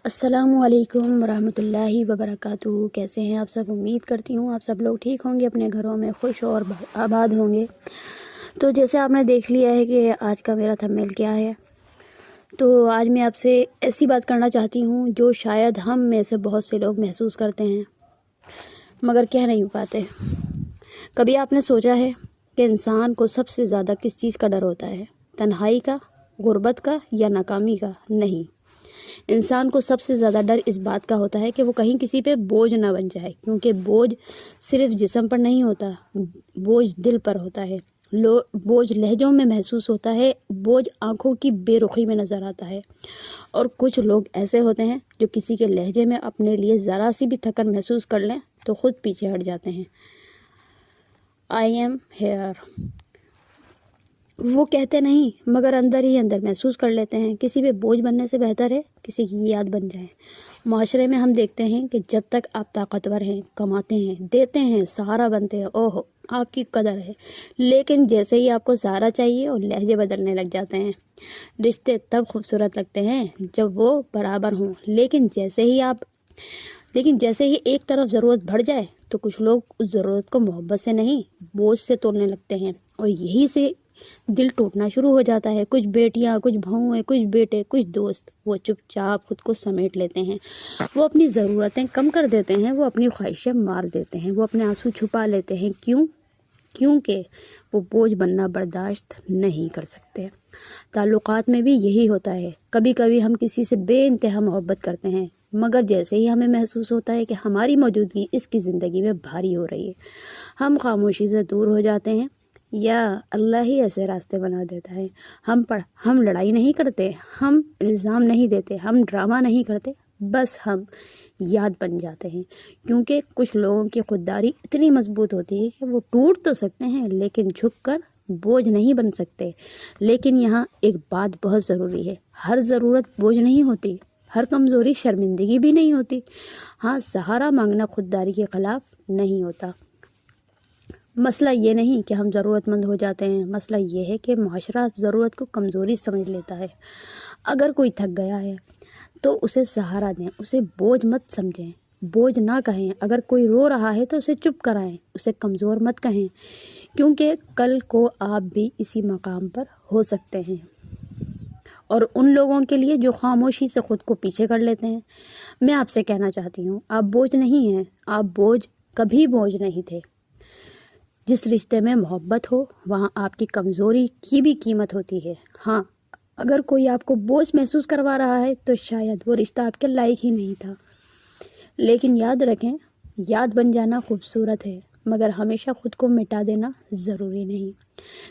السلام علیکم ورحمۃ اللہ وبرکاتہ۔ کیسے ہیں آپ سب؟ امید کرتی ہوں آپ سب لوگ ٹھیک ہوں گے، اپنے گھروں میں خوش اور آباد ہوں گے۔ تو جیسے آپ نے دیکھ لیا ہے کہ آج کا میرا تھمبنیل کیا ہے، تو آج میں آپ سے ایسی بات کرنا چاہتی ہوں جو شاید ہم میں سے بہت سے لوگ محسوس کرتے ہیں مگر کہہ نہیں پاتے۔ کبھی آپ نے سوچا ہے کہ انسان کو سب سے زیادہ کس چیز کا ڈر ہوتا ہے؟ تنہائی کا، غربت کا یا ناکامی کا؟ نہیں، انسان کو سب سے زیادہ ڈر اس بات کا ہوتا ہے کہ وہ کہیں کسی پہ بوجھ نہ بن جائے، کیونکہ بوجھ صرف جسم پر نہیں ہوتا، بوجھ دل پر ہوتا ہے، بوجھ لہجوں میں محسوس ہوتا ہے، بوجھ آنکھوں کی بے رخی میں نظر آتا ہے، اور کچھ لوگ ایسے ہوتے ہیں جو کسی کے لہجے میں اپنے لیے ذرا سی بھی تھکن محسوس کر لیں تو خود پیچھے ہٹ جاتے ہیں۔ آئی ایم ہیئر وہ کہتے نہیں مگر اندر ہی اندر محسوس کر لیتے ہیں۔ کسی پہ بوجھ بننے سے بہتر ہے کسی کی یاد بن جائے۔ معاشرے میں ہم دیکھتے ہیں کہ جب تک آپ طاقتور ہیں، کماتے ہیں، دیتے ہیں، سہارا بنتے ہیں، اوہو آپ کی قدر ہے، لیکن جیسے ہی آپ کو سہارا چاہیے اور لہجے بدلنے لگ جاتے ہیں۔ رشتے تب خوبصورت لگتے ہیں جب وہ برابر ہوں، لیکن جیسے ہی ایک طرف ضرورت بڑھ جائے تو کچھ لوگ اس ضرورت کو محبت سے نہیں، بوجھ سے تولنے لگتے ہیں، اور یہی سے دل ٹوٹنا شروع ہو جاتا ہے۔ کچھ بیٹیاں، کچھ بہویں، کچھ بیٹے، کچھ دوست، وہ چپ چاپ خود کو سمیٹ لیتے ہیں، وہ اپنی ضرورتیں کم کر دیتے ہیں، وہ اپنی خواہشیں مار دیتے ہیں، وہ اپنے آنسو چھپا لیتے ہیں۔ کیونکہ وہ بوجھ بننا برداشت نہیں کر سکتے۔ تعلقات میں بھی یہی ہوتا ہے۔ کبھی کبھی ہم کسی سے بے انتہا محبت کرتے ہیں، مگر جیسے ہی ہمیں محسوس ہوتا ہے کہ ہماری موجودگی اس کی زندگی میں بھاری ہو رہی ہے، ہم خاموشی سے دور ہو جاتے ہیں، یا اللہ ہی ایسے راستے بنا دیتا ہے۔ ہم لڑائی نہیں کرتے، ہم الزام نہیں دیتے، ہم ڈرامہ نہیں کرتے، بس ہم یاد بن جاتے ہیں، کیونکہ کچھ لوگوں کی خودداری اتنی مضبوط ہوتی ہے کہ وہ ٹوٹ تو سکتے ہیں لیکن جھک کر بوجھ نہیں بن سکتے۔ لیکن یہاں ایک بات بہت ضروری ہے، ہر ضرورت بوجھ نہیں ہوتی، ہر کمزوری شرمندگی بھی نہیں ہوتی۔ ہاں، سہارا مانگنا خودداری کے خلاف نہیں ہوتا۔ مسئلہ یہ نہیں کہ ہم ضرورت مند ہو جاتے ہیں، مسئلہ یہ ہے کہ معاشرہ ضرورت کو کمزوری سمجھ لیتا ہے۔ اگر کوئی تھک گیا ہے تو اسے سہارا دیں، اسے بوجھ مت سمجھیں، بوجھ نہ کہیں۔ اگر کوئی رو رہا ہے تو اسے چپ کرائیں، اسے کمزور مت کہیں، کیونکہ کل کو آپ بھی اسی مقام پر ہو سکتے ہیں۔ اور ان لوگوں کے لیے جو خاموشی سے خود کو پیچھے کر لیتے ہیں، میں آپ سے کہنا چاہتی ہوں، آپ بوجھ نہیں ہیں، آپ کبھی بوجھ نہیں تھے۔ جس رشتے میں محبت ہو وہاں آپ کی کمزوری کی بھی قیمت ہوتی ہے۔ ہاں، اگر کوئی آپ کو بوجھ محسوس کروا رہا ہے تو شاید وہ رشتہ آپ کے لائق ہی نہیں تھا۔ لیکن یاد رکھیں، یاد بن جانا خوبصورت ہے، مگر ہمیشہ خود کو مٹا دینا ضروری نہیں۔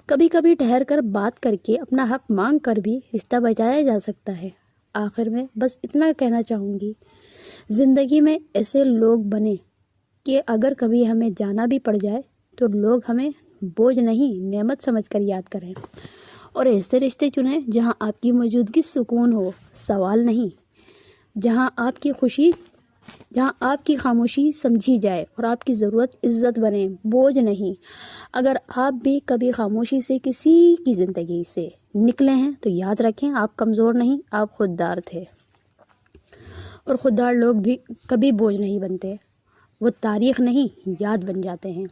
کبھی کبھی ٹھہر کر بات کر کے، اپنا حق مانگ کر بھی رشتہ بچایا جا سکتا ہے۔ آخر میں بس اتنا کہنا چاہوں گی، زندگی میں ایسے لوگ بنیں کہ اگر کبھی ہمیں جانا بھی پڑ جائے تو لوگ ہمیں بوجھ نہیں، نعمت سمجھ کر یاد کریں، اور ایسے رشتے چنیں جہاں آپ کی موجودگی سکون ہو، سوال نہیں، جہاں آپ کی خاموشی سمجھی جائے اور آپ کی ضرورت عزت بنے، بوجھ نہیں۔ اگر آپ بھی کبھی خاموشی سے کسی کی زندگی سے نکلے ہیں تو یاد رکھیں، آپ کمزور نہیں، آپ خوددار تھے، اور خوددار لوگ بھی کبھی بوجھ نہیں بنتے، وہ تاریخ نہیں، یاد بن جاتے ہیں۔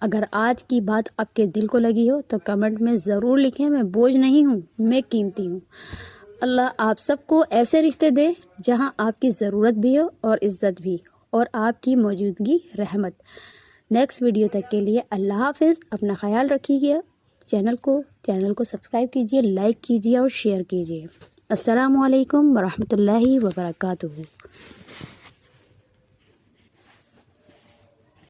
اگر آج کی بات آپ کے دل کو لگی ہو تو کمنٹ میں ضرور لکھیں، میں بوجھ نہیں ہوں، میں قیمتی ہوں۔ اللہ آپ سب کو ایسے رشتے دے جہاں آپ کی ضرورت بھی ہو اور عزت بھی، اور آپ کی موجودگی رحمت۔ نیکسٹ ویڈیو تک کے لیے اللہ حافظ، اپنا خیال رکھیے، چینل کو سبسکرائب کیجیے، لائک کیجیے اور شیئر کیجیے۔ السلام علیکم ورحمۃ اللہ وبرکاتہ۔